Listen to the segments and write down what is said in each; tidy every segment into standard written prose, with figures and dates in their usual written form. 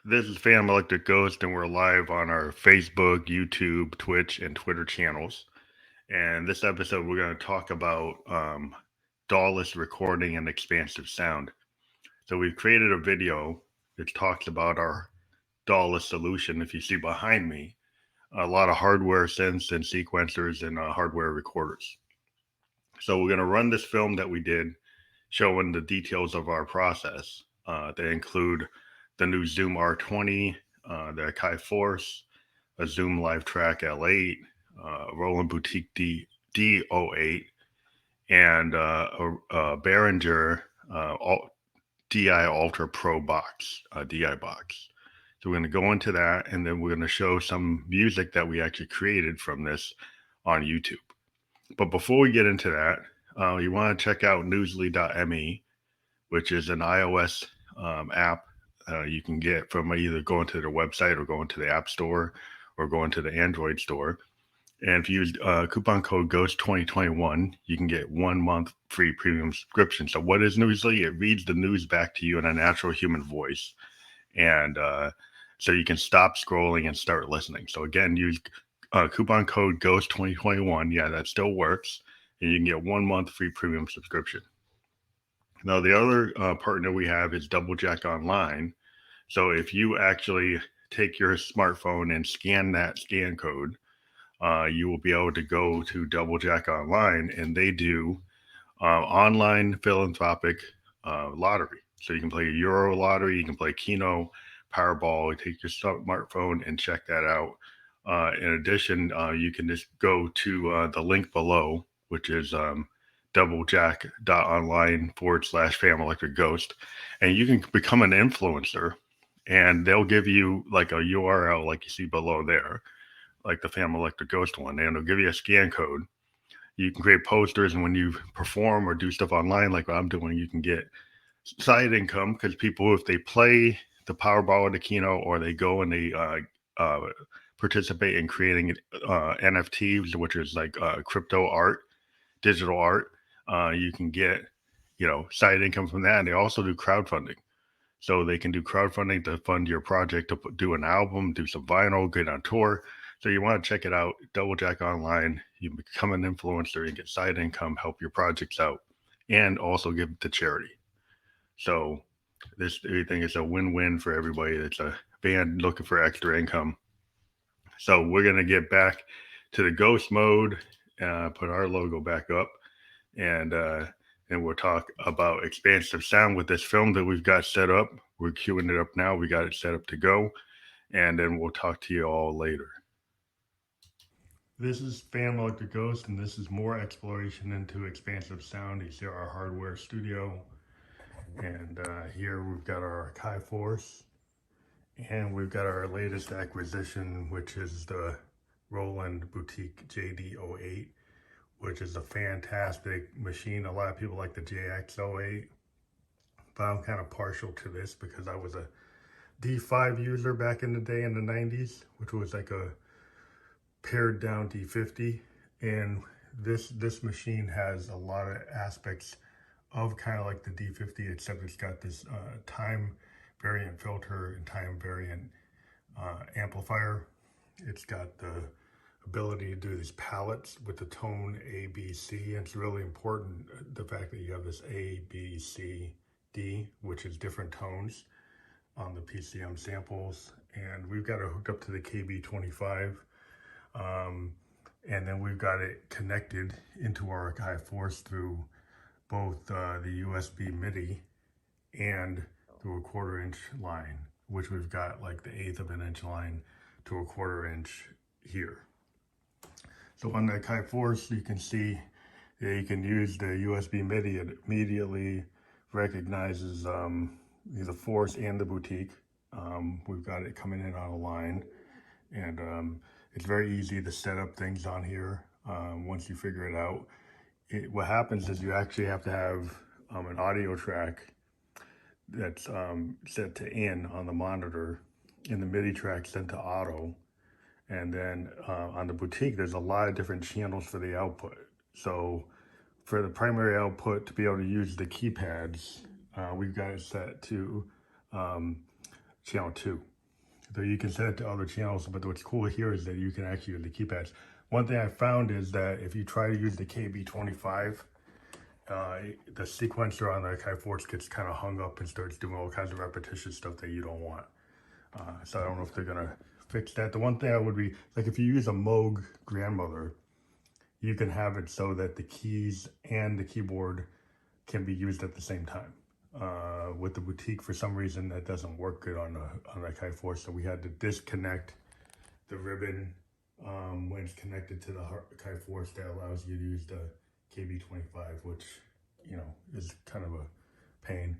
This is Phantom Electric Ghost, and we're live on our Facebook, YouTube, Twitch, and Twitter channels. And this episode, we're going to talk about Dawless recording and expansive sound. So we've created a video that talks about our Dawless solution. If you see behind me, a lot of hardware synths and sequencers and hardware recorders. So we're going to run this film that we did showing the details of our process. They include the new Zoom R20, the Akai Force, a Zoom Live Trak L8, Roland Boutique JD-08, and a Behringer DI Ultra Pro box, DI box. So we're going to go into that, and then we're going to show some music that we actually created from this on YouTube. But before we get into that, you want to check out newsly.me, which is an iOS app you can get from either going to their website or going to the App Store or going to the Android store. And if you use coupon code GHOST2021, you can get 1 month free premium subscription. So what is Newsly? It reads the news back to you in a natural human voice. And so you can stop scrolling and start listening. So again, use coupon code GHOST2021. Yeah, that still works. And you can get 1 month free premium subscription. Now, the other partner we have is Double Jack Online. So if you actually take your smartphone and scan that scan code, you will be able to go to Double Jack Online, and they do online philanthropic lottery. So you can play a Euro lottery, you can play Keno, Powerball. You take your smartphone and check that out. In addition, you can just go to the link below, which is doublejack.online/Phantom Electric Ghost, and you can become an influencer, and they'll give you like a URL like you see below there, like the Phantom Electric Ghost one, and they'll give you a scan code. You can create posters, and when you perform or do stuff online like what I'm doing, you can get side income because people, if they play the Powerball or the Keno, or they go and they participate in creating NFTs, which is like crypto art, digital art, you can get, side income from that. And they also do crowdfunding. So they can do crowdfunding to fund your project, to do an album, do some vinyl, get on tour. So you want to check it out, Double Jack Online. You become an influencer and get side income, help your projects out, and also give it to charity. So this everything is a win-win for everybody. It's a band looking for extra income. So we're going to get back to the ghost mode, put our logo back up, and we'll talk about expansive sound with this film that we've got set up. We're queuing it up now. We got it set up to go, and then we'll talk to you all later. This is Phantom Electric Ghost, and this is more exploration into expansive sound. You see our hardware studio, and here we've got our Akai Force, and we've got our latest acquisition, which is the Roland Boutique JD-08, which is a fantastic machine. A lot of people like the JX-08, but I'm kind of partial to this because I was a D5 user back in the day in the 90s, which was like a pared down D50. And this machine has a lot of aspects of kind of like the D50, except it's got this time variant filter and time variant amplifier. It's got the ability to do these palettes with the tone A, B, C. And it's really important, the fact that you have this A, B, C, D, which is different tones on the PCM samples. And we've got it hooked up to the KB25. And then we've got it connected into our Akai Force through both the USB MIDI and through a 1/4 inch line, which we've got like the 1/8 of an inch line to a 1/4 inch here. So on the Akai Force, you can see that you can use the USB MIDI. It immediately recognizes the Force and the Boutique. We've got it coming in on a line, and it's very easy to set up things on here once you figure it out. What happens is you actually have to have an audio track that's set to in on the monitor, and the MIDI track set to auto. And then on the Boutique, there's a lot of different channels for the output. So for the primary output, to be able to use the keypads, we've got it set to channel 2. So you can set it to other channels, but what's cool here is that you can actually use the keypads. One thing I found is that if you try to use the KB25, the sequencer on the Akai Force gets kind of hung up and starts doing all kinds of repetitious stuff that you don't want. So I don't know if they're gonna fix that. The one thing I would be, like if you use a Moog grandmother, you can have it so that the keys and the keyboard can be used at the same time. With the boutique, for some reason, that doesn't work good on the Akai Force, so we had to disconnect the ribbon when it's connected to the Akai Force that allows you to use the KB25, which, you know, is kind of a pain.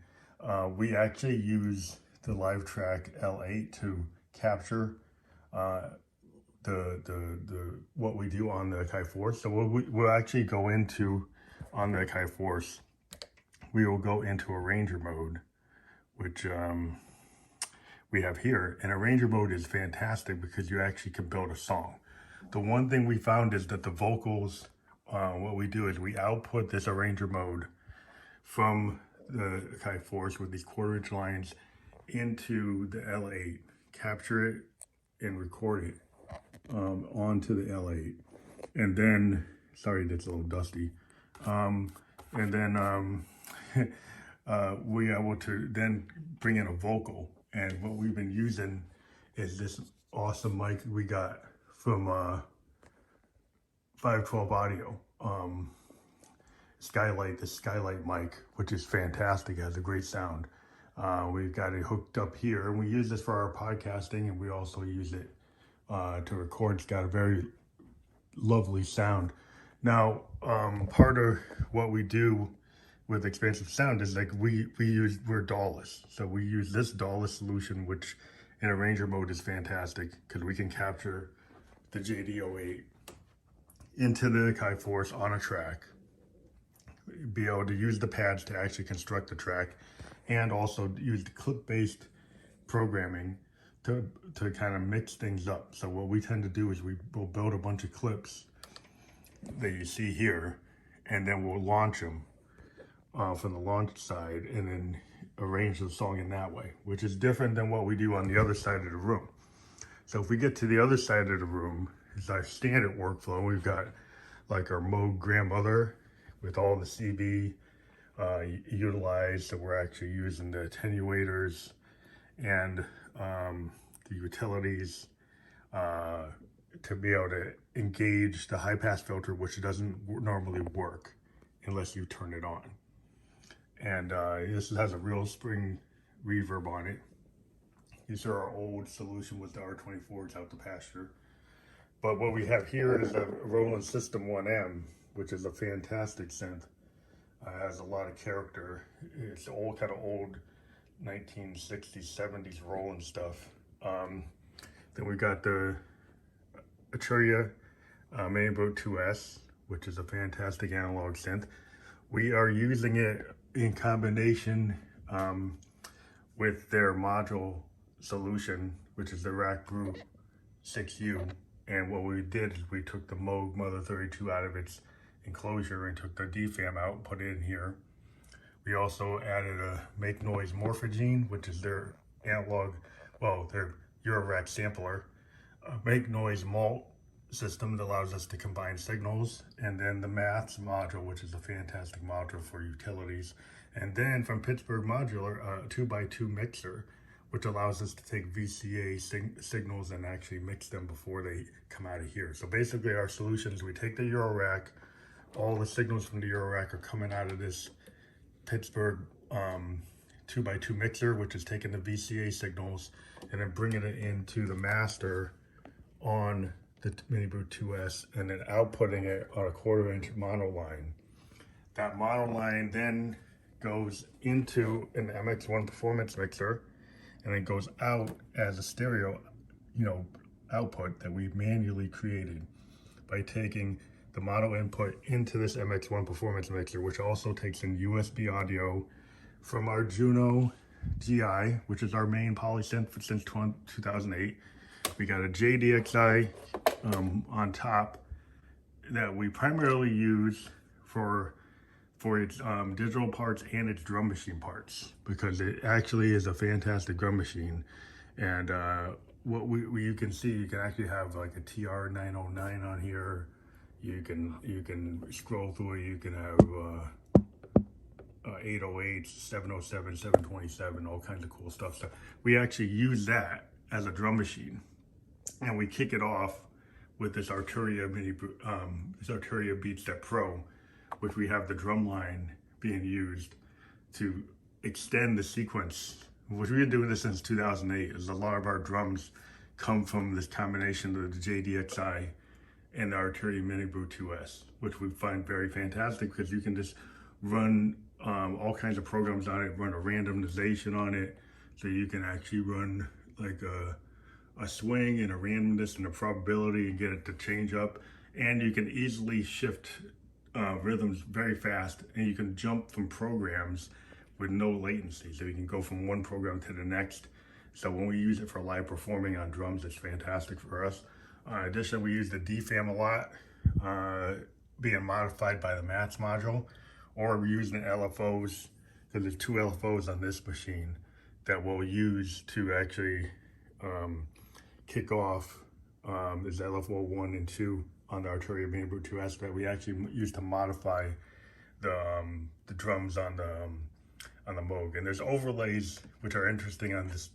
We actually use the Trak L8 to capture what we do on the Akai Force. So we'll actually go into, on the Akai Force, we will go into arranger mode, which we have here. And arranger mode is fantastic because you actually can build a song. The one thing we found is that the vocals, what we do is we output this arranger mode from the Akai Force with these 1/4 inch lines into the L8, capture it and record it onto the L8. And then, sorry, that's a little dusty. And then we're able to then bring in a vocal. And what we've been using is this awesome mic we got from 512 Audio. The Skylight mic, which is fantastic, has a great sound. We've got it hooked up here, and we use this for our podcasting, and we also use it to record. It's got a very lovely sound. Now, part of what we do with expansive sound is like we're Dawless. So we use this Dawless solution, which in arranger mode is fantastic because we can capture the JD-08 into the Akai Force on a track, be able to use the pads to actually construct the track, and also use the clip-based programming to kind of mix things up. So what we tend to do is we'll build a bunch of clips that you see here, and then we'll launch them from the launch side and then arrange the song in that way, which is different than what we do on the other side of the room. So if we get to the other side of the room, it's our standard workflow. We've got like our Moog grandmother with all the CB utilized. So we're actually using the attenuators and the utilities to be able to engage the high pass filter, which doesn't normally work unless you turn it on. And this has a real spring reverb on it. These are our old solution with the R24s out to pasture. But what we have here is a Roland System 1M, which is a fantastic synth. Has a lot of character. It's old, kind of old 1960s, 70s Roland stuff. Then we got the Arturia Mainboat 2S, which is a fantastic analog synth. We are using it in combination with their module solution, which is the Rack Brew 6U. And what we did is we took the Moog Mother 32 out of its enclosure and took the DFAM out and put it in here. We also added a Make Noise Morphogene, which is their analog, well, their Eurorack sampler, Make Noise Malt system that allows us to combine signals, and then the Maths module, which is a fantastic module for utilities. And then from Pittsburgh Modular, a 2x2 mixer, which allows us to take VCA signals and actually mix them before they come out of here. So basically our solution is we take the Eurorack, all the signals from the Eurorack are coming out of this Pittsburgh 2x2 mixer, which is taking the VCA signals and then bringing it into the master on the Mainboat 2S and then outputting it on a 1/4 inch mono line. That mono line then goes into an MX1 performance mixer and then goes out as a stereo, output that we manually created by taking the mono input into this MX1 performance mixer, which also takes in USB audio from our Juno GI, which is our main polysynth since 2008. We got a JDXI on top that we primarily use for its digital parts and its drum machine parts, because it actually is a fantastic drum machine. And you can see, you can actually have like a TR-909 on here. You can scroll through it. You can have 808, 707, 727, all kinds of cool stuff. So we actually use that as a drum machine, and we kick it off with this Arturia this Arturia Beatstep Pro, which we have the drum line being used to extend the sequence. Which we've been doing this since 2008. Is a lot of our drums come from this combination of the JD-XI and the Arturia Mini Brew 2S, which we find very fantastic because you can just run all kinds of programs on it, run a randomization on it, so you can actually run like a swing and a randomness and a probability and get it to change up. And you can easily shift rhythms very fast, and you can jump from programs with no latency. So you can go from one program to the next. So when we use it for live performing on drums, it's fantastic for us. Additionally, we use the DFAM a lot, being modified by the Mats module, or we're using the LFOs, because there's 2 LFOs on this machine that we'll use to actually kick off is LFO 1 and 2 on the Arturia Mini Brew 2S that we actually use to modify the drums on the Moog. And there's overlays which are interesting on this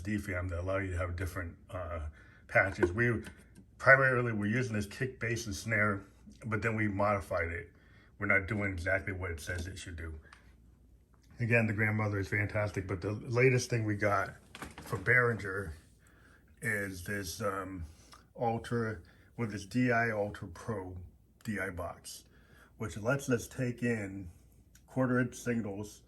DFAM that allow you to have different patches. We're using this kick, bass, and snare, but then we modified it. We're not doing exactly what it says it should do. Again, the grandmother is fantastic, but the latest thing we got from Behringer is this this DI Ultra Pro DI box, which lets us take in 1/4-inch signals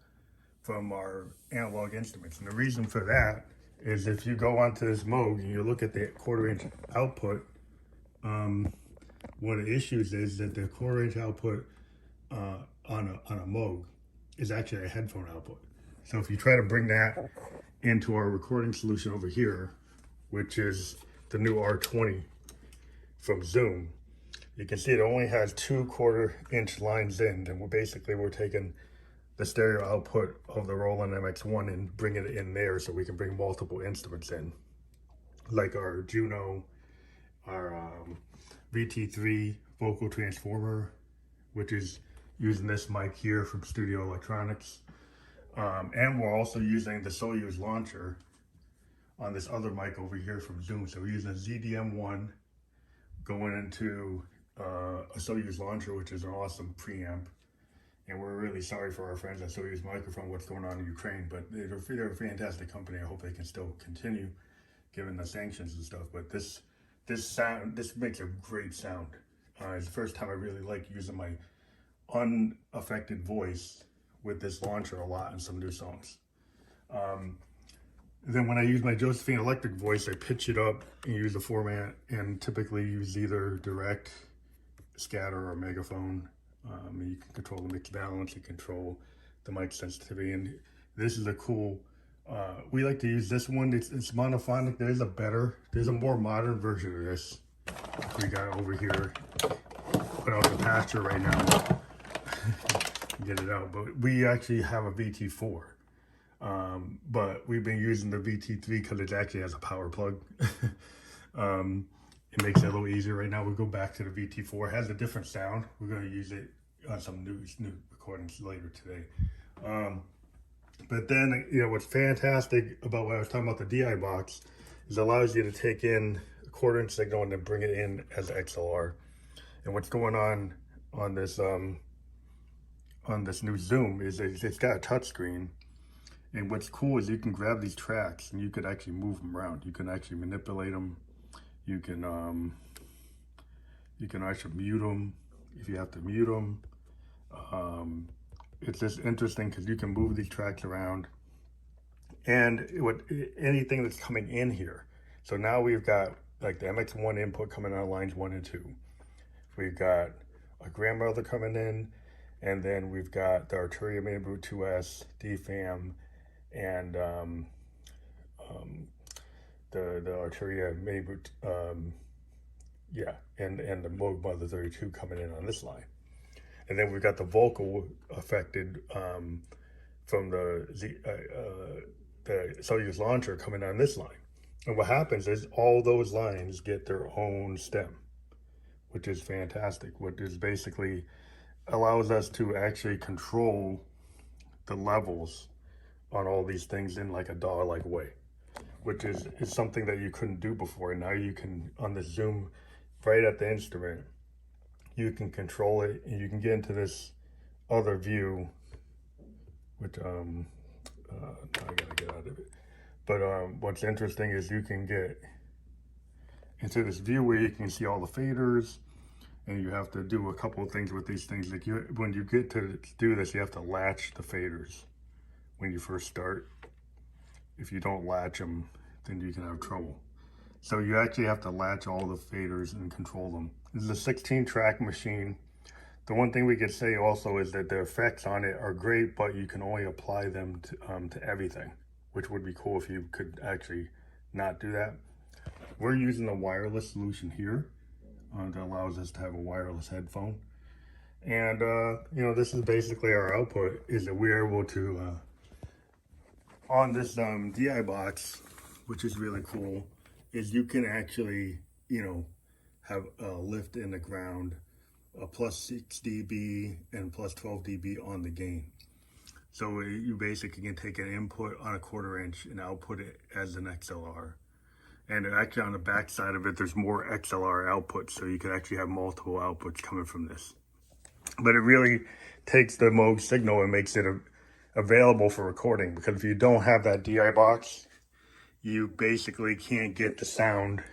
from our analog instruments. And the reason for that is if you go onto this Moog and you look at the 1/4-inch output, one of the issues is that the 1/4-inch output on a Moog is actually a headphone output. So if you try to bring that into our recording solution over here, which is the new R20 from Zoom, you can see it only has 2 1/4-inch lines in, and we're taking the stereo output of the Roland MX1 and bringing it in there so we can bring multiple instruments in, like our Juno, our VT3 vocal transformer, which is using this mic here from Studio Electronics. And we're also using the Soyuz launcher on this other mic over here from Zoom. So we're using a ZDM1 going into a Soyuz launcher, which is an awesome preamp. And we're really sorry for our friends at Soyuz Microphone, what's going on in Ukraine, but they're a fantastic company. I hope they can still continue given the sanctions and stuff. But this makes a great sound. It's the first time I really like using my unaffected voice with this launcher a lot in some new songs. Then when I use my Josephine electric voice, I pitch it up and use the format, and typically use either direct, scatter, or megaphone. You can control the mix balance, you control the mic sensitivity, and this is a cool, we like to use this one. It's monophonic. There's a more modern version of this we got over here. Put out the pasture right now. Get it out, but we actually have a VT4. But we've been using the VT3 because it actually has a power plug. It makes it a little easier right now. We'll go back to the VT4. It has a different sound. We're going to use it on some new recordings later today. But then, what's fantastic about what I was talking about the DI box is it allows you to take in a 1/4-inch signal and then bring it in as XLR. And what's going on this new Zoom is it's got a touch screen. And what's cool is you can grab these tracks and you could actually move them around. You can actually manipulate them. You can actually mute them if you have to mute them. It's just interesting because you can move these tracks around, and anything that's coming in here. So now we've got like the MX1 input coming on lines 1 and 2. We've got a grandmother coming in, and then we've got the Arturia Mini Brew 2S, DFAM, and the Arturia Mini Brew, and the Moog Mother 32 coming in on this line. And then we've got the vocal affected from the Soyuz launcher coming on this line. And what happens is all those lines get their own stem, which is fantastic. What is basically allows us to actually control the levels on all these things in like a DAW-like way, which is something that you couldn't do before. And now you can, on the Zoom, right at the instrument, you can control it, and you can get into this other view, which I gotta get out of it. But what's interesting is you can get into this view where you can see all the faders, and you have to do a couple of things with these things. Like when you get to do this, you have to latch the faders when you first start. If you don't latch them, then you can have trouble. So you actually have to latch all the faders and control them. This is a 16 track machine. The one thing we could say also is that the effects on it are great, but you can only apply them to everything, which would be cool if you could actually not do that. We're using a wireless solution here that allows us to have a wireless headphone. And, you know, this is basically our output, is that we're able to, on this DI box, which is really cool, is you can actually, you know, have a lift in the ground, a plus 6 dB and plus 12 dB on the gain. So you basically can take an input on a 1/4 inch and output it as an XLR. And actually on the back side of it, there's more XLR outputs. So you can actually have multiple outputs coming from this. But it really takes the Moog signal and makes it available for recording, because if you don't have that DI box, you basically can't get the sound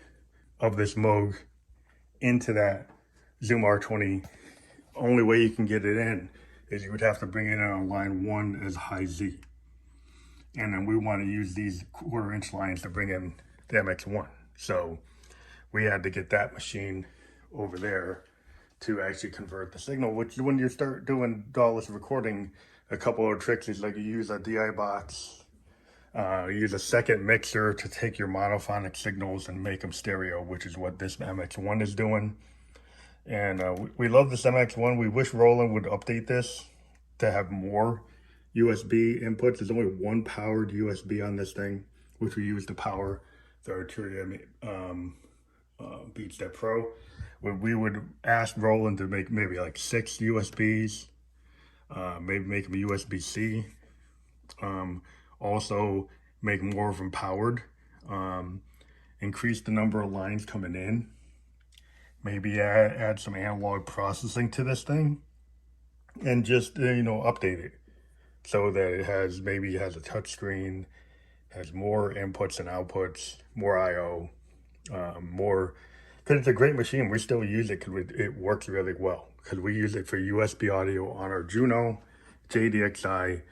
of this Moog into that Zoom R20. Only way you can get it in is you would have to bring it in on line 1 as high Z. And then we want to use these 1/4 inch lines to bring in the MX1. So we had to get that machine over there to actually convert the signal, which when you start doing Dawless recording, a couple of tricks is like you use a DI box, use a second mixer to take your monophonic signals and make them stereo, which is what this MX1 is doing. And we love this MX1. We wish Roland would update this to have more USB inputs. There's only one powered USB on this thing, which we use to power the Arturia Beats That Pro. We would ask Roland to make maybe like 6 USBs, maybe make them USB-C. Also make more of them powered. Increase the number of lines coming in. Maybe add some analog processing to this thing, and just you know, update it so that it has, maybe it has a touch screen, has more inputs and outputs, more I/O, more, because it's a great machine. We still use it because it works really well, because we use it for USB audio on our Juno, JD-08,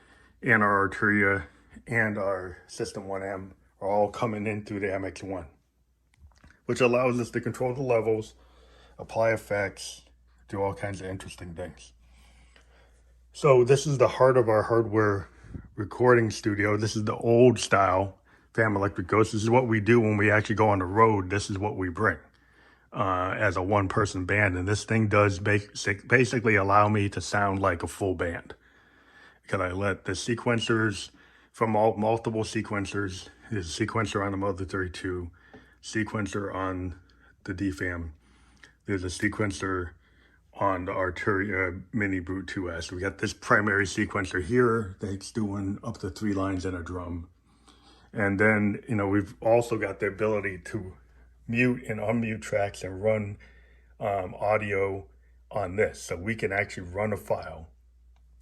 and our Arturia, and our System 1M are all coming in through the MX1, which allows us to control the levels, apply effects, do all kinds of interesting things. So this is the heart of our hardware recording studio. This is the old style Fam Electric Ghost. This is what we do when we actually go on the road. This is what we bring as a one-person band. And this thing does basically allow me to sound like a full band, because I let the sequencers from multiple sequencers. There's a sequencer on the Mother 32, sequencer on the DFAM. There's a sequencer on the Arturia Mini Brute 2S. We got this primary sequencer here that's doing up to 3 lines in a drum. And then, you know, we've also got the ability to mute and unmute tracks and run audio on this. So we can actually run a file.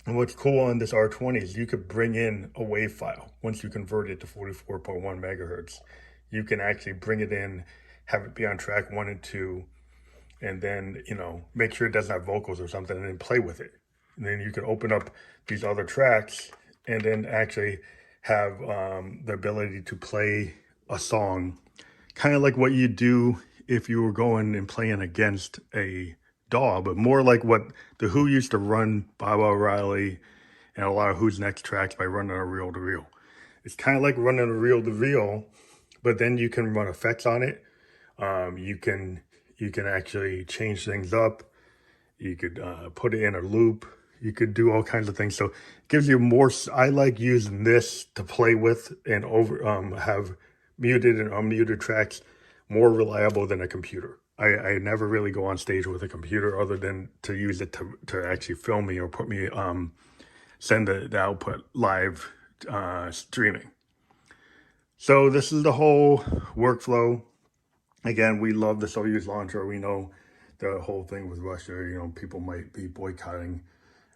And what's cool on this R20 is you could bring in a WAV file. Once you convert it to 44.1 megahertz, you can actually bring it in, have it be on track 1 and 2, and then, you know, make sure it doesn't have vocals or something, and then play with it. And then you can open up these other tracks and then actually have the ability to play a song, kind of like what you do if you were going and playing against a DAW, but more like what the Who used to run Bob O'Reilly and a lot of Who's Next tracks by running a reel-to-reel. It's kind of like running a reel-to-reel, but then you can run effects on it. You can actually change things up. You could put it in a loop. You could do all kinds of things. So it gives you more. I like using this to play with and have muted and unmuted tracks more reliable than a computer. I never really go on stage with a computer other than to use it to actually film me or put me, send the output live streaming. So this is the whole workflow. Again, we love the Soyuz launcher. We know the whole thing with Russia, people might be boycotting.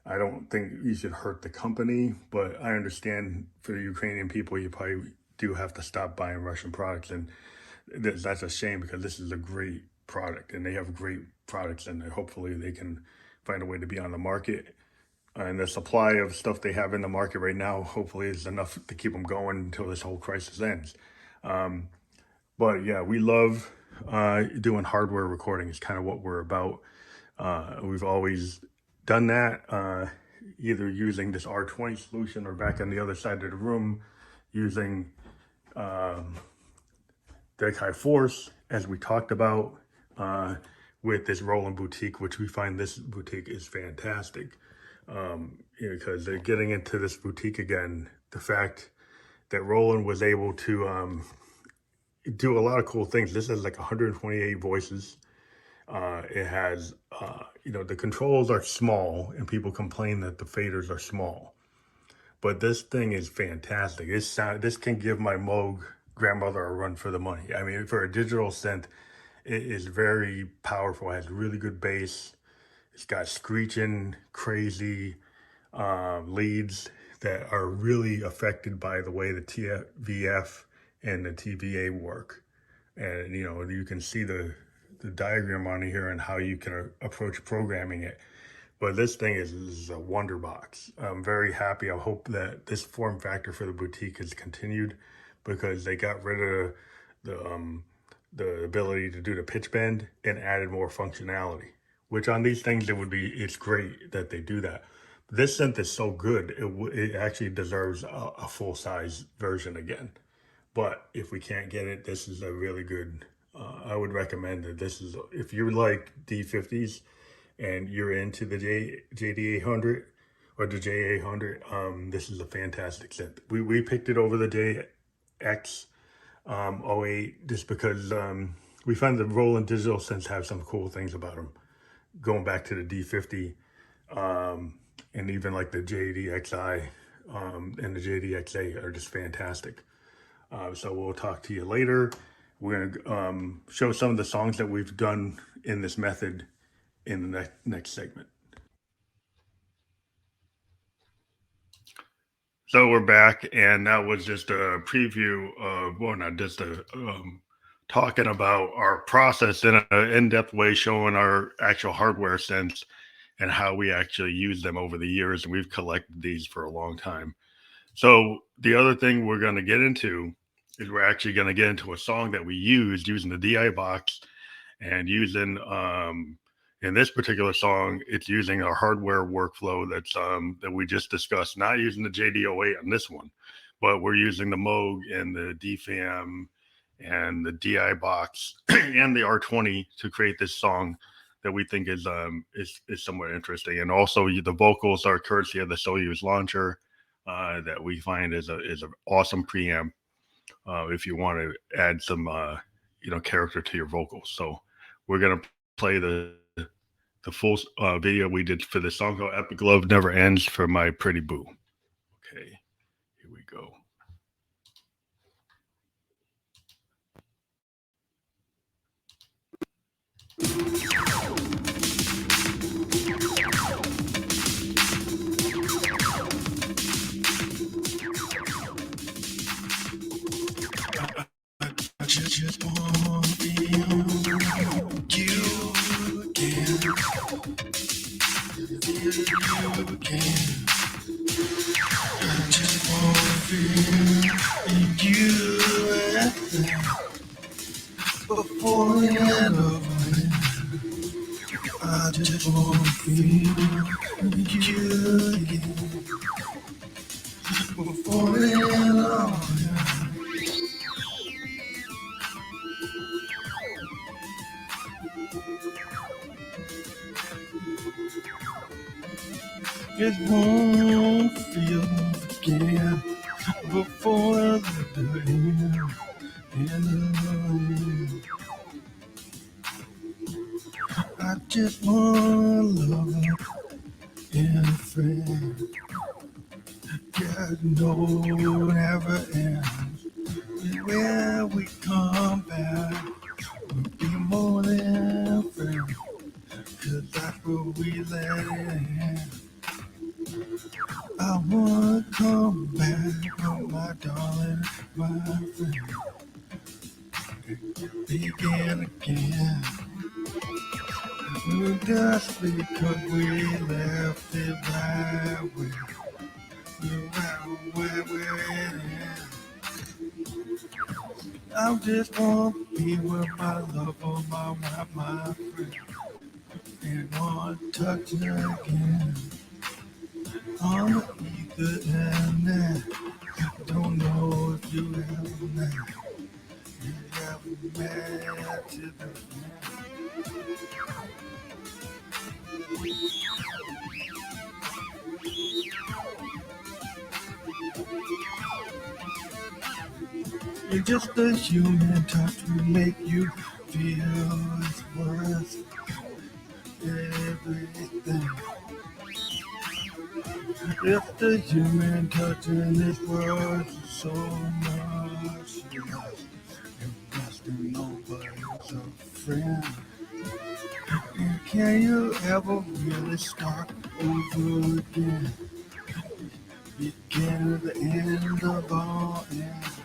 I don't think you should hurt the company, but I understand for the Ukrainian people, you probably do have to stop buying Russian products. And that's a shame because this is a great product and they have great products, and hopefully they can find a way to be on the market. And the supply of stuff they have in the market right now, hopefully is enough to keep them going until this whole crisis ends. But yeah, we love doing hardware recording. It's kind of what we're about. We've always done that, either using this R20 solution or back on the other side of the room using the Akai Force, as we talked about, with this Roland boutique, which we find this boutique is fantastic. Because they're getting into this boutique again. The fact that Roland was able to do a lot of cool things. This is like 128 voices. It has, the controls are small, and people complain that the faders are small. But this thing is fantastic. This can give my Moog grandmother a run for the money. I mean, for a digital synth, it is very powerful. It has really good bass. It's got screeching, crazy leads that are really affected by the way the TVF and the TVA work. And, you can see the diagram on here and how you can approach programming it. But this thing is a wonder box. I'm very happy. I hope that this form factor for the boutique is continued, because they got rid of the ability to do the pitch bend and added more functionality. Which on these things, it's great that they do that. This synth is so good, it actually deserves a full-size version again. But if we can't get it, this is a really good, I would recommend that if you like D50s and you're into the JD-800 or the J800, this is a fantastic synth. We picked it over the JX-08 just because we find the Roland digital synths have some cool things about them. Going back to the D50, and even like the JDXI and the JDXA are just fantastic. So we'll talk to you later. We're gonna show some of the songs that we've done in this method in the next segment. So we're back, and that was just a preview of, well, not just talking about our process in an in-depth way, showing our actual hardware sense and how we actually use them over the years. And we've collected these for a long time. So the other thing we're going to get into is we're actually going to get into a song that we used using the DI box, and using, in this particular song, it's using our hardware workflow that we just discussed, not using the JD-08 on this one, but we're using the Moog and the DFAM and the DI box and the R20 to create this song that we think is somewhat interesting. And also the vocals are courtesy of the Soyuz launcher that we find is an awesome preamp if you want to add some character to your vocals. So we're gonna play the full video we did for this song called Epic Love Never Ends for My Pretty Boo. Okay, here we go. I just want to feel you again. Feel you again. I just want to feel you again. Before the end of it, I just want to feel you again. Before the end of it. Just won't feel again before the end. I just want love and a friend. God, no, it never ends. When we come back, we'll be more than friends. 'Cause that's what we let in. I wanna come back, oh my darling, my friend. Begin again. Just because we left it right where I just want to be with my lover, my wife, my friend. And want to touch her again. On the ether and that. Don't know if you ever met. You ever met to the You're just a human touch to make you feel it's worth everything. Just a human touch in this world is so much less. Best to nobody's a friend. And can you ever really start over again? Begin at the end of all ends.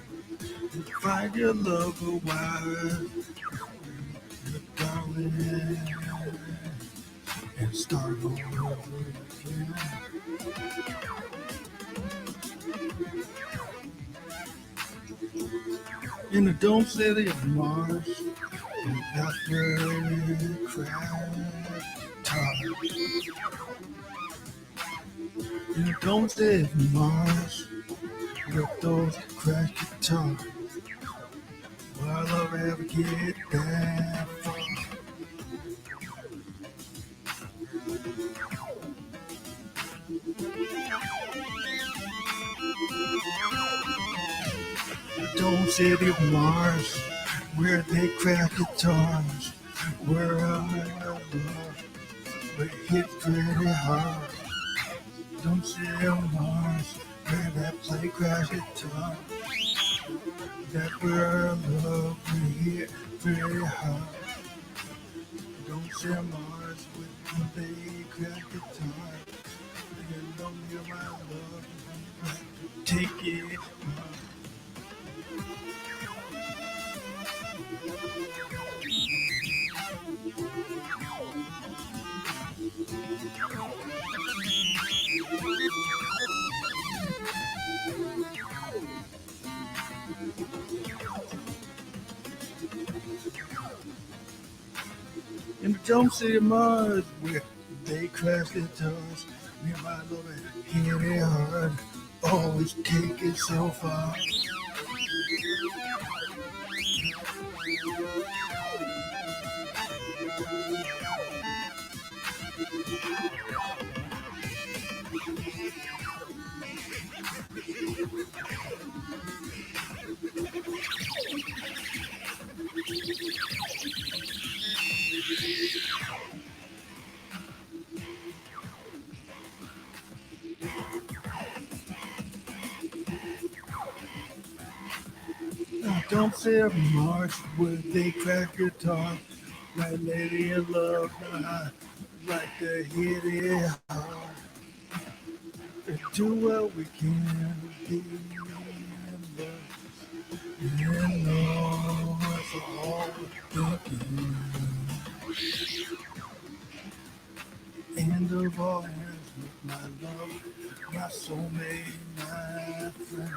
Find your love a while, your darling, and start over again. In the dome city of Mars, that's where it crashed guitar. In the dome city of Mars, with those crashed guitars. Will I ever get that far? Don't city of Mars, where they crack guitars, where I love, but it hits pretty hard. Don't city of Mars, where they play crash guitar, that's where I love, but it hit pretty hard. Don't city of Mars, where they crack guitar, you know you're my love, take it. In the dome city of Mars, where they crash guitars, me and my lover hit it hard, always take it so far. Don't say Mars where they crack guitar, my lady in love, I like to hit it hard. Do what we can, be in love, and know it's all we're thinking. End of all ends with my love, my soulmate, my friend.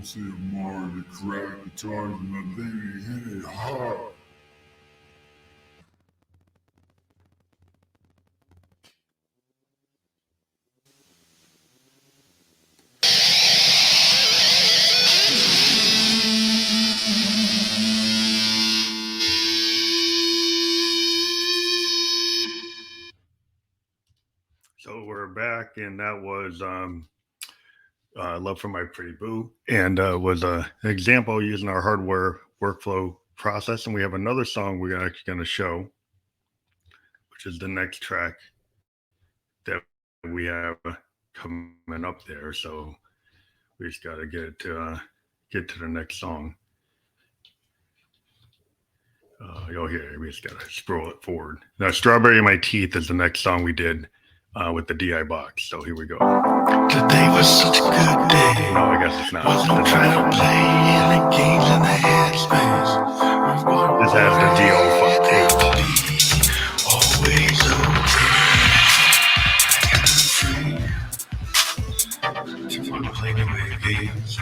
See a Mars, the crack guitars, and my baby hit it hard. So we're back, and that was Love for My Pretty Boo, and was an example using our hardware workflow process. And we have another song we're actually going to show, which is the next track that we have coming up there. So we just got to get to the next song. Here, we just got to scroll it forward. Now, Strawberry in My Teeth is the next song we did with the DI box. So here we go. Today was such a good day. No, I guess it's not. Wasn't trying to play any games in the headspace. This has the JD-08. Always okay. To play the way games.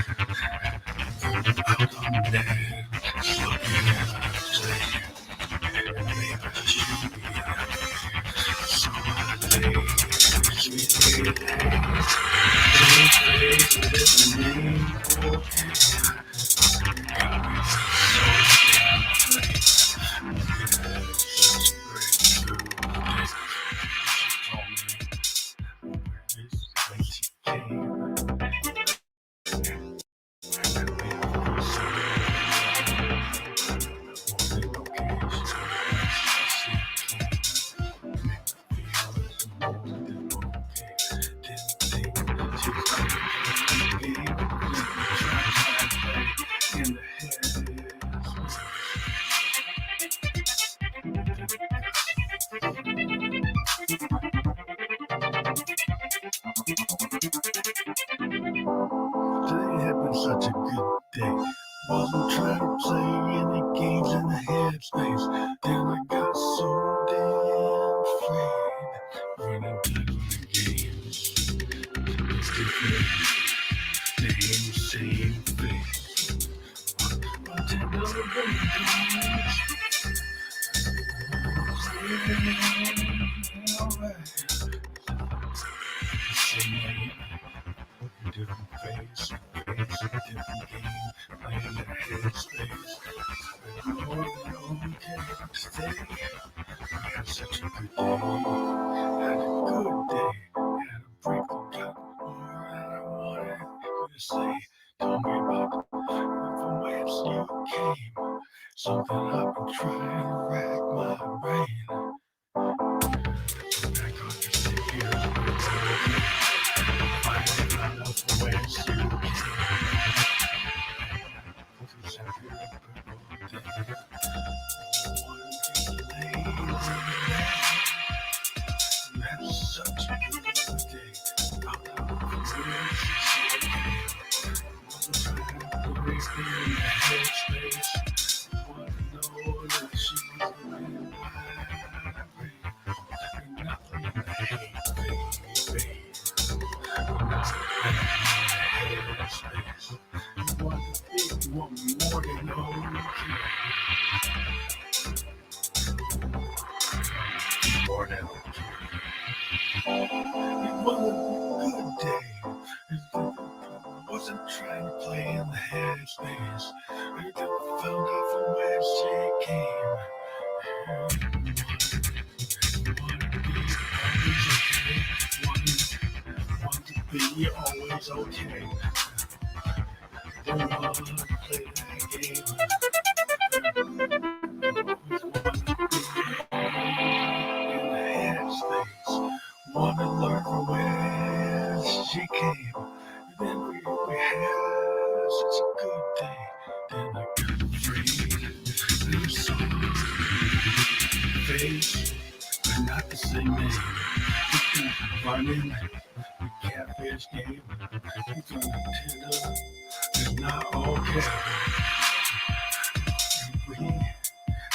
Out on the net, looking at us play. And they just shoot me out. So I lay, sweet Today had been such a good day. Wasn't trying to play any games in the headspace. Then I got so damn afraid. Running back on the games. The same face. But another way alright. Different face, different game, playing the headspace. But okay, stay. I had such a good day. Had a good day. Had a break that got more than I wanted you to say. Tell me about from whence you came. Something I've been trying to rack my brain. I got to sit here. Finally found out from whence you came. You had such a good day. Found out from whence you came. Wasn't trying to break me in the headspace. Want to know that she was really wide. Nothing in the hate, baby. You want more than okay. More than okay. It was a good day. Wasn't trying to play in the headspace. I found out from where she came. Want to be always okay. Don't want to play that game. In the headspace. Want to learn from where she came. Then we had such a good day. Then I got free. New song. Face. But not the same name. We can run in. The catfish game. We can Tinder. It's not okay. We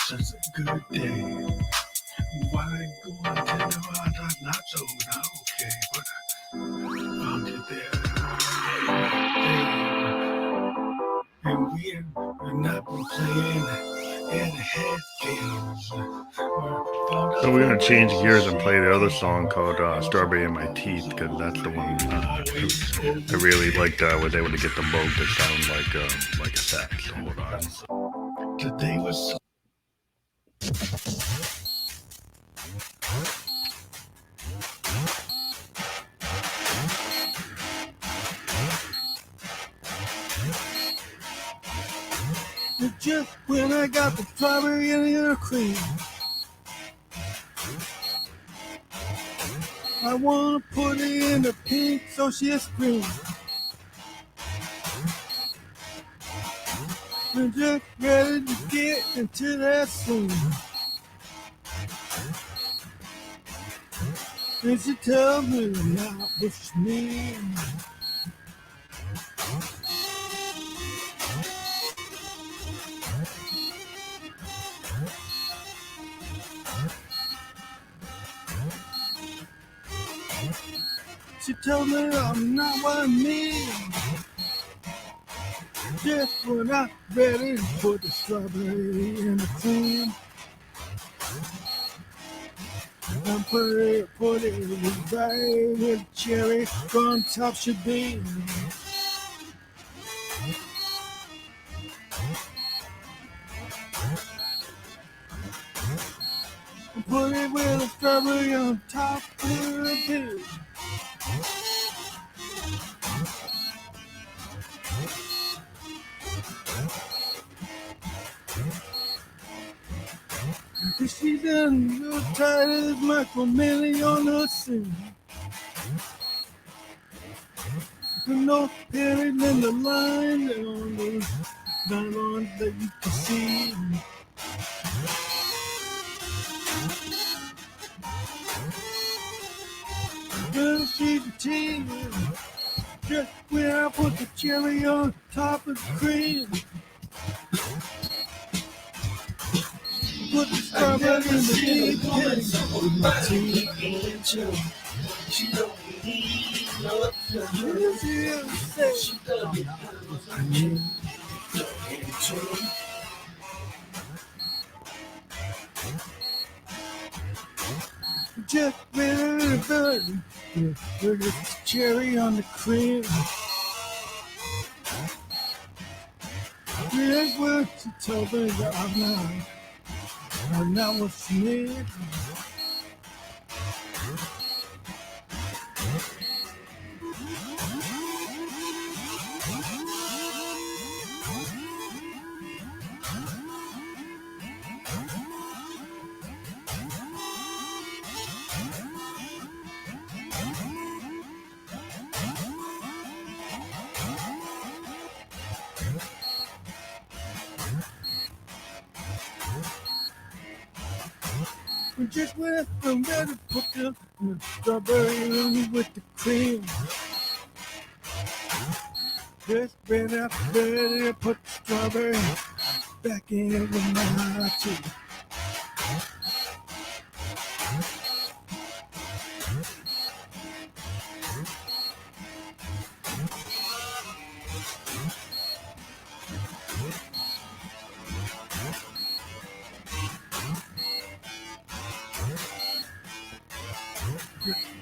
such a good day. Why go on Tinder? Not so not okay. But I found it there. and I've been playing in head games. So we're gonna change gears and play the other song called "Strawberry in My Teeth" because that's the one I really liked. Was able to get them both to sound like a sax. So hold on. Today was. Just when I got the strawberry in the cream, I wanna put it in the pink so she'll scream. I'm just ready to get into that scene. And she tells me not what she means. She told me I'm not what I mean. Just when I'm ready to put the strawberry in the cream, I'm put it right with cherry on top should be. Put it with a strawberry on top of the do. She's in the tightest micro-milli on the scene. No period in the line on the nylon that you can see. Girl, she's a tea. Just where I put the cherry on top of the cream. Put the strawberry in the deep with my teeth. She don't need no attention. She don't need no just very good. Look at the cherry on the cream. Here's what she told me that I'm not what she needs. Just when I'm ready to put the strawberry in with the cream. Just when I'm ready to put the strawberry back in with my teeth.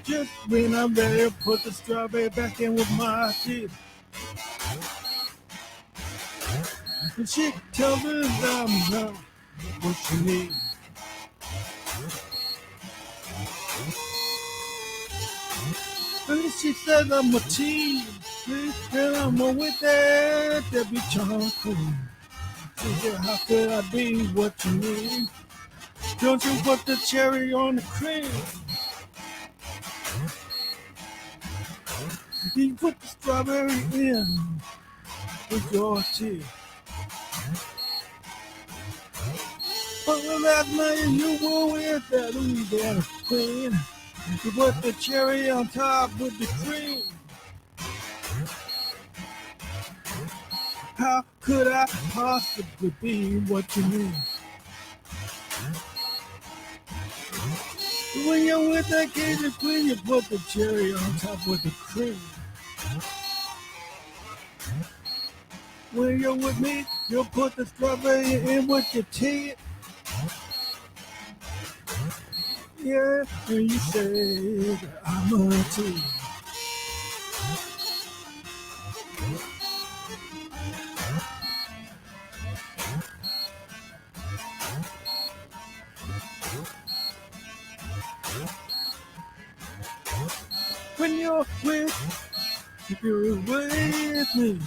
Just when I'm ready to put the strawberry back in with my teeth. And she tells me that I'm not what she needs. And she says I'm a teen. And I'm with that Debbie John Queen. She said, how could I be what you need? Don't you put the cherry on the cream? You put the strawberry in with your tea. But the last night you were with that Louisiana queen. You put the cherry on top with the cream. How could I possibly be what you need? When you're with that Cajun queen, you put the cherry on top with the cream. When you're with me, you'll put the strawberry in with your tea. Yeah, and you say that I'm a tea. When you're with me,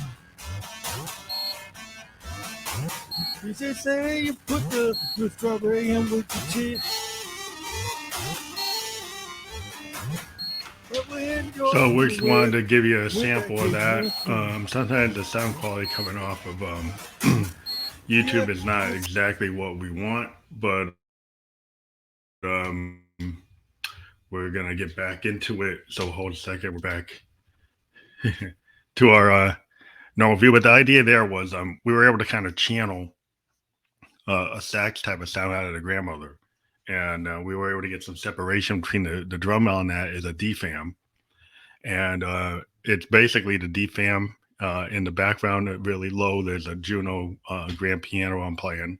you just say you put the strawberry in with your tea. So we just wanted to give you a sample of that. Sometimes the sound quality coming off of YouTube is not exactly what we want, but we're gonna get back into it. So hold a second, we're back to our normal view. But the idea there was we were able to kind of channel a sax type of sound out of the grandmother, and we were able to get some separation between the drum on that is a DFAM, and it's basically the DFAM. In the background, really low, there's a Juno grand piano I'm playing,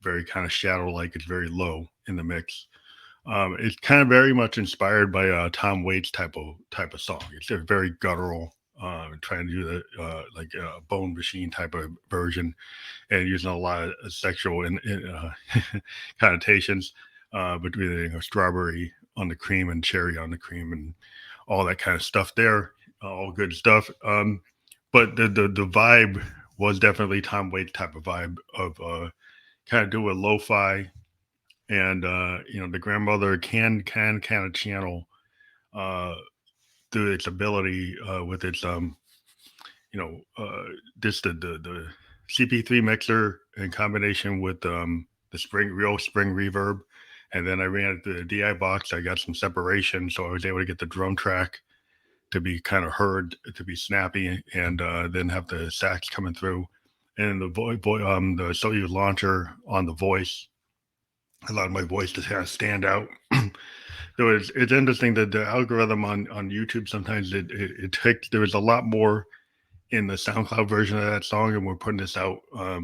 very kind of shadow like. It's very low in the mix. It's kind of very much inspired by Tom Waits type of song. It's a very guttural, trying to do the like a Bone Machine type of version, and using a lot of sexual connotations between strawberry on the cream and cherry on the cream and all that kind of stuff there. All good stuff. But the vibe was definitely Tom Waits type of vibe of kind of do a lo-fi, and the grandmother can kind of channel through its ability with its just the CP3 mixer in combination with the real spring reverb, and then I ran it through the DI box. I got some separation, so I was able to get the drum track to be kind of heard, to be snappy, and then have the sax coming through, and the the Soyuz launcher on the voice allowed my voice to kind of stand out. So it's interesting that the algorithm on YouTube sometimes it takes, there was a lot more in the SoundCloud version of that song, and we're putting this out.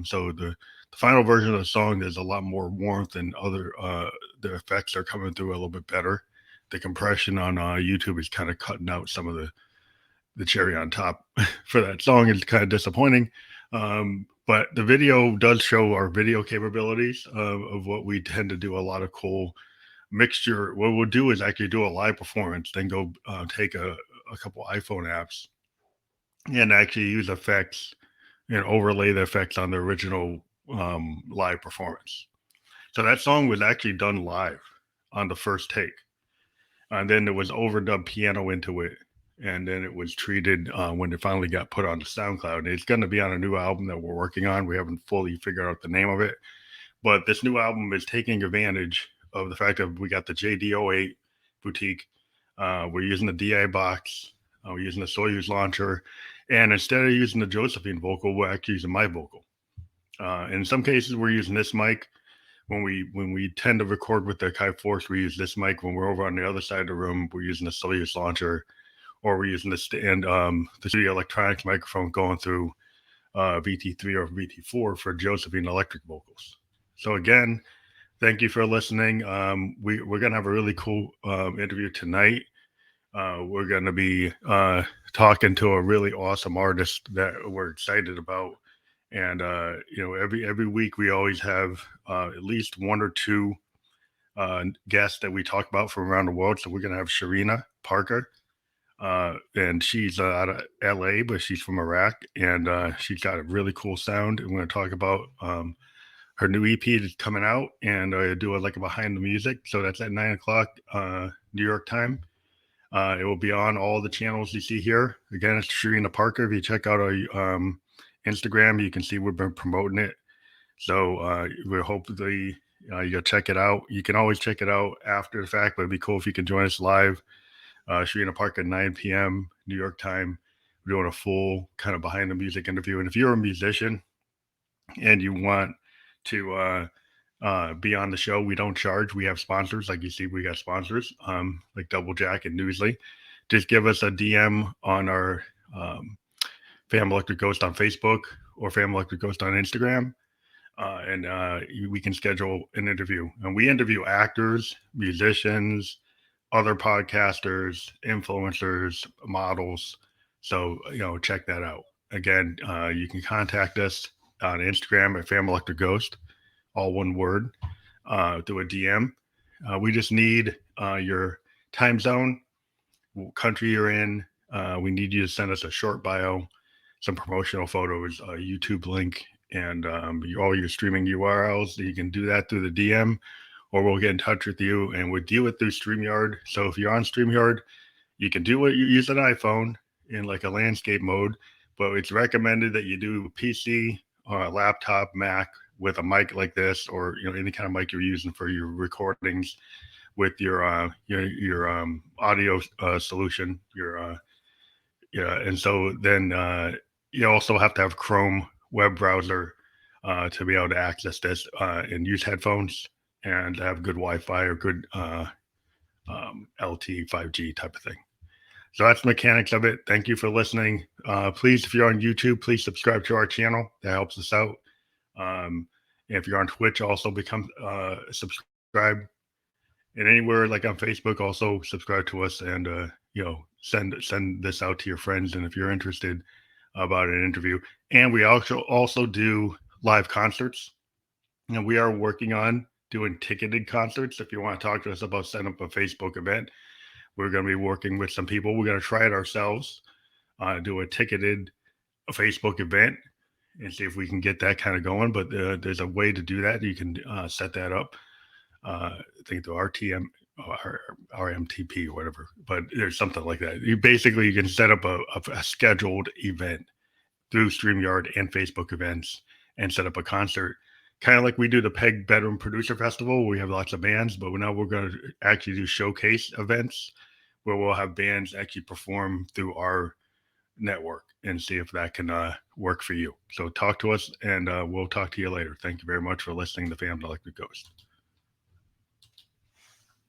So the final version of the song, there's a lot more warmth, and other the effects are coming through a little bit better. The compression on YouTube is kind of cutting out some of the cherry on top for that song. It's kind of disappointing. But the video does show our video capabilities of what we tend to do. A lot of cool mixture. What we'll do is actually do a live performance, then go take a couple iPhone apps and actually use effects and overlay the effects on the original live performance. So that song was actually done live on the first take. And then there was overdub piano into it. And then it was treated when it finally got put on the SoundCloud. It's going to be on a new album that we're working on. We haven't fully figured out the name of it. But this new album is taking advantage of the fact that we got the JD-08 boutique. We're using the DI box. We're using the Soyuz launcher. And instead of using the Josephine vocal, we're actually using my vocal. In some cases, we're using this mic. When we tend to record with the Akai Force, we use this mic. When we're over on the other side of the room, we're using the Soyuz launcher, or we're using the stand, the Studio Electronics microphone going through VT3 or VT4 for Josephine electric vocals. So again, thank you for listening. We're going to have a really cool interview tonight. We're going to be talking to a really awesome artist that we're excited about. And, every week we always have at least one or two guests that we talk about from around the world. So we're going to have Sharina Parker. And she's out of LA, but she's from Iraq. And she's got a really cool sound. And we're going to talk about her new EP is coming out, and do like a behind the music. So that's at 9:00 New York time. It will be on all the channels you see here. Again, it's Sharina Parker. If you check out our Instagram, you can see we've been promoting it. So we hopefully you'll check it out. You can always check it out after the fact, but it'd be cool if you can join us live. Sharina Parker at 9 p.m. New York time. We're doing a full kind of behind the music interview. And if you're a musician and you want to be on the show, we don't charge. We have sponsors. Like you see, we got sponsors like Double Jack and Newsly. Just give us a DM on our Fam Electric Ghost on Facebook, or Family Electric Ghost on Instagram, and we can schedule an interview. And we interview actors, musicians, other podcasters, influencers, models. So, check that out. Again, you can contact us on Instagram at Family Electric Ghost, all one word, through a DM. We just need your time zone, country you're in. We need you to send us a short bio, some promotional photos, a YouTube link, and all your streaming URLs. You can do that through the DM, or we'll get in touch with you and we'll do it through StreamYard. So if you're on StreamYard, you can do what you use an iPhone in like a landscape mode, but it's recommended that you do PC or a laptop, Mac with a mic like this, or any kind of mic you're using for your recordings with your audio solution. And so then you also have to have Chrome web browser to be able to access this and use headphones and have good Wi-Fi or good LTE 5G type of thing. So that's the mechanics of it. Thank you for listening. Please, if you're on YouTube, please subscribe to our channel. That helps us out. If you're on Twitch, also become subscribe. And anywhere like on Facebook, also subscribe to us and send this out to your friends. And if you're interested about an interview, and we also do live concerts. And we are working on doing ticketed concerts. If you want to talk to us about setting up a Facebook event, we're going to be working with some people. We're going to try it ourselves, do a ticketed Facebook event and see if we can get that kind of going. But there's a way to do that. You can set that up. I think the RTM or RMTP or whatever, but there's something like that. You can set up a scheduled event through StreamYard and Facebook events and set up a concert. Kind of like we do the Peg Bedroom Producer Festival. We have lots of bands, but now we're going to actually do showcase events where we'll have bands actually perform through our network and see if that can work for you. So talk to us, and we'll talk to you later. Thank you very much for listening to Family Electric Ghost.